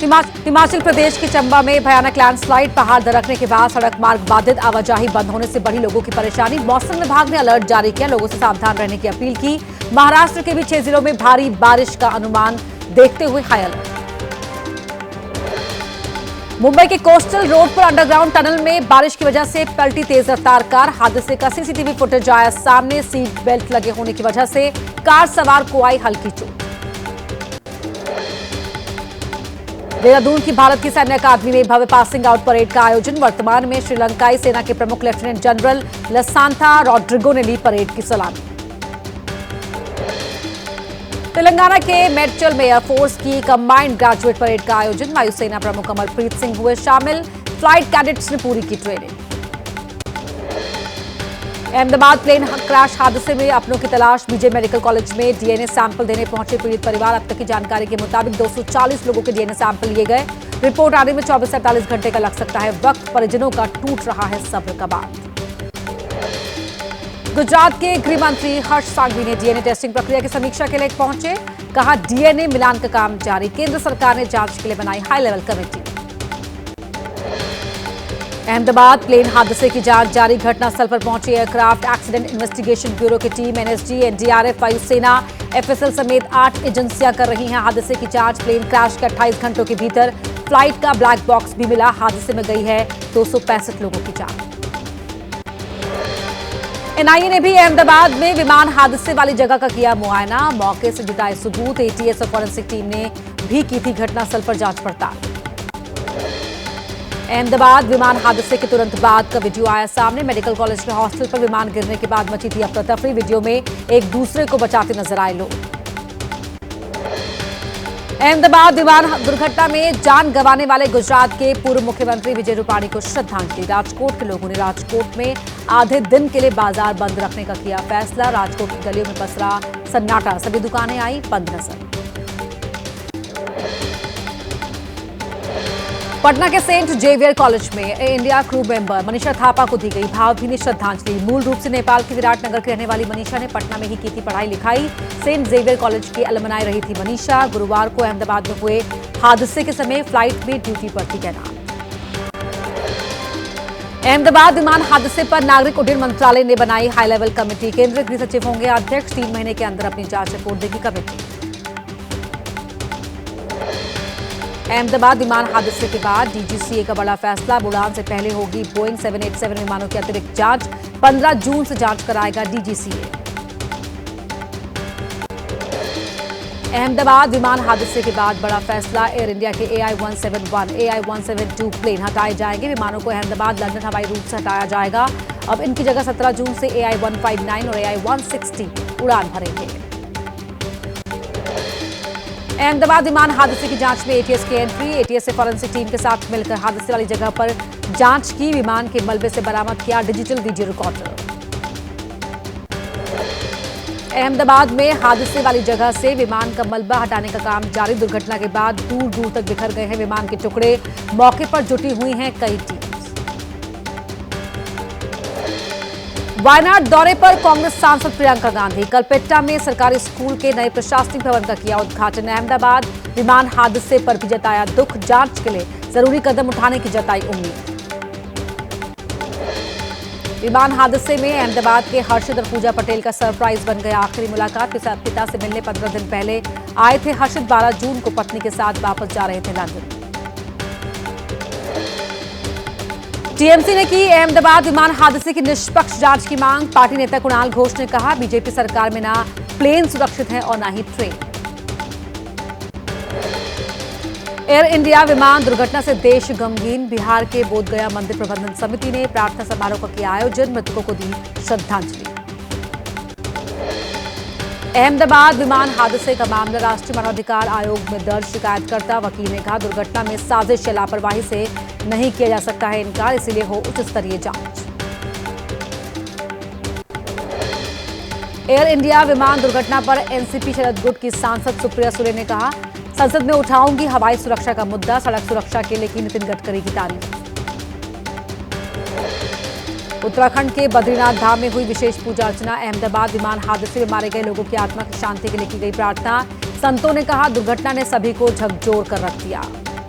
हिमाचल प्रदेश के चंबा में भयानक लैंडस्लाइड, पहाड़ दरकने के बाद सड़क मार्ग बाधित, आवाजाही बंद होने से बढ़ी लोगों की परेशानी। मौसम विभाग ने अलर्ट जारी किया, लोगों से सावधान रहने की अपील की। महाराष्ट्र के भी 6 जिलों में भारी बारिश का अनुमान देखते हुए हाई अलर्ट। मुंबई के कोस्टल रोड पर अंडरग्राउंड टनल में बारिश की वजह से पलटी तेज रफ्तार कार, हादसे का सीसीटीवी फुटेज आया सामने। सीट बेल्ट लगे होने की वजह से कार सवार को आई हल्की चोट। देहरादून की भारत की सैन्य अकादमी में भव्य पासिंग आउट परेड का आयोजन। वर्तमान में श्रीलंकाई सेना के प्रमुख लेफ्टिनेंट जनरल लसांथा रॉड्रिगो ने ली परेड की सलामी। तेलंगाना के मेडचल में एयरफोर्स की कंबाइंड ग्रेजुएट परेड का आयोजन। वायुसेना प्रमुख अमरप्रीत सिंह हुए शामिल, फ्लाइट कैडेट्स ने पूरी की ट्रेनिंग। अहमदाबाद प्लेन क्रैश हादसे में अपनों की तलाश, बीजे मेडिकल कॉलेज में डीएनए सैंपल देने पहुंचे पीड़ित परिवार। अब तक की जानकारी के मुताबिक 240 लोगों के डीएनए सैंपल लिए गए। रिपोर्ट आने में 24 से 48 घंटे का लग सकता है वक्त। परिजनों का टूट रहा है सब्र का बांध। गुजरात के गृह मंत्री हर्ष सांघवी ने डीएनए टेस्टिंग प्रक्रिया की समीक्षा के लिए पहुंचे। कहा, डीएनए मिलान का काम जारी। केंद्र सरकार ने जांच के लिए बनाई high level committee. Ahmedabad plane हादसे की जांच जारी, घटनास्थल पर पहुंची एयरक्राफ्ट एक्सीडेंट इन्वेस्टिगेशन ब्यूरो की टीम। एनएसजी, एनडीआरएफ, वायुसेना, एफएसएल समेत 8 एजेंसियां कर रही हैं हादसे की जांच। प्लेन क्रैश के 28 घंटों के भीतर फ्लाइट का ब्लैक बॉक्स भी मिला। हादसे में गई है 265 लोगों की जान। एनआईए ने भी अहमदाबाद में विमान हादसे वाली जगह का किया मुआयना, मौके से जुटाए सबूत। एटीएस और फॉरेंसिक टीम ने भी की थी घटनास्थल पर जांच पड़ताल। अहमदाबाद विमान हादसे के तुरंत बाद का वीडियो आया सामने। मेडिकल कॉलेज के हॉस्टल पर विमान गिरने के बाद मची थी अफरा तफरी। वीडियो में एक दूसरे को बचाते नजर आए लोग। अहमदाबाद विमान दुर्घटना में जान गंवाने वाले गुजरात के पूर्व मुख्यमंत्री विजय रूपाणी को श्रद्धांजलि। राजकोट के लोगों ने राजकोट में आधे दिन के लिए बाजार बंद रखने का किया फैसला। राजकोट की गलियों में पसरा सन्नाटा, सभी दुकानें आई बंद नजर। पटना के सेंट जेवियर कॉलेज में air India crew member Manisha Thapa को दी गई भावभीनी श्रद्धांजलि। मूल रूप से नेपाल के विराटनगर की रहने वाली मनीषा ने पटना में ही की थी पढ़ाई लिखाई। सेंट जेवियर कॉलेज की अलमनाई रही थी मनीषा। गुरुवार को अहमदाबाद में हुए हादसे के समय फ्लाइट में ड्यूटी पर थी तैनात। अहमदाबाद विमान हादसे पर नागरिक उड्डयन मंत्रालय ने बनाई हाई लेवल कमेटी। केंद्रीय गृह सचिव होंगे अध्यक्ष। 3 महीने के अंदर अपनी जांच रिपोर्ट देगी कमेटी। अहमदाबाद विमान हादसे के बाद डीजीसीए का बड़ा फैसला। उड़ान से पहले होगी बोइंग 787 विमानों की अतिरिक्त जांच। 15 जून से जांच कराएगा डीजीसीए। अहमदाबाद विमान हादसे के बाद बड़ा फैसला। एयर इंडिया के AI-171, AI-172 प्लेन हटाए जाएंगे। विमानों को अहमदाबाद लंदन हवाई रूट से हटाया जाएगा। अब इनकी जगह 17 जून से AI-159 और AI-160 उड़ान भरेंगे। अहमदाबाद विमान हादसे की जांच में एटीएस की एंट्री। एटीएस से फॉरेंसिक टीम के साथ मिलकर हादसे वाली जगह पर जांच की। विमान के मलबे से बरामद किया डिजिटल वीडियो रिकॉर्डर। अहमदाबाद में हादसे वाली जगह से विमान का मलबा हटाने का काम जारी। दुर्घटना के बाद दूर दूर तक बिखर गए हैं विमान के टुकड़े। मौके पर जुटी हुई हैं कई टीम। वायनाड दौरे पर कांग्रेस सांसद प्रियंका गांधी। कलपेट्टा में सरकारी स्कूल के नए प्रशासनिक भवन का किया उद्घाटन। अहमदाबाद विमान हादसे पर भी जताया दुख। जांच के लिए जरूरी कदम उठाने की जताई उम्मीद। विमान हादसे में अहमदाबाद के हर्षित और पूजा पटेल का सरप्राइज बन गया। आखिरी मुलाकात के साथ पिता से मिलने 15 दिन पहले आए थे हर्षित। 12 जून को पत्नी के साथ वापस जा रहे थे लंदन। टीएमसी ने की अहमदाबाद विमान हादसे की निष्पक्ष जांच की मांग। पार्टी नेता कुणाल घोष ने कहा, बीजेपी सरकार में ना प्लेन सुरक्षित है और ना ही ट्रेन। एयर इंडिया विमान दुर्घटना से देश गमगीन। बिहार के बोधगया मंदिर प्रबंधन समिति ने प्रार्थना समारोह का किया आयोजन। मृतकों को दी श्रद्धांजलि। अहमदाबाद विमान हादसे का मामला राष्ट्रीय मानवाधिकार आयोग में दर्ज। शिकायतकर्ता वकील ने कहा, दुर्घटना में साजिश या लापरवाही से नहीं किया जा सकता है इनकार, इसीलिए हो उच्च स्तरीय जांच। एयर इंडिया विमान दुर्घटना पर एनसीपी शरद गुट की सांसद सुप्रिया सुले ने कहा, संसद में उठाऊंगी हवाई सुरक्षा का मुद्दा। सड़क सुरक्षा के लिए की नितिन गडकरी की तारीफ। उत्तराखंड के बद्रीनाथ धाम में हुई विशेष पूजा अर्चना। अहमदाबाद विमान हादसे में मारे गए लोगों की आत्मा की शांति के लिए की गई प्रार्थना। संतों ने कहा दुर्घटना ने सभी को झकझोर कर रख दिया।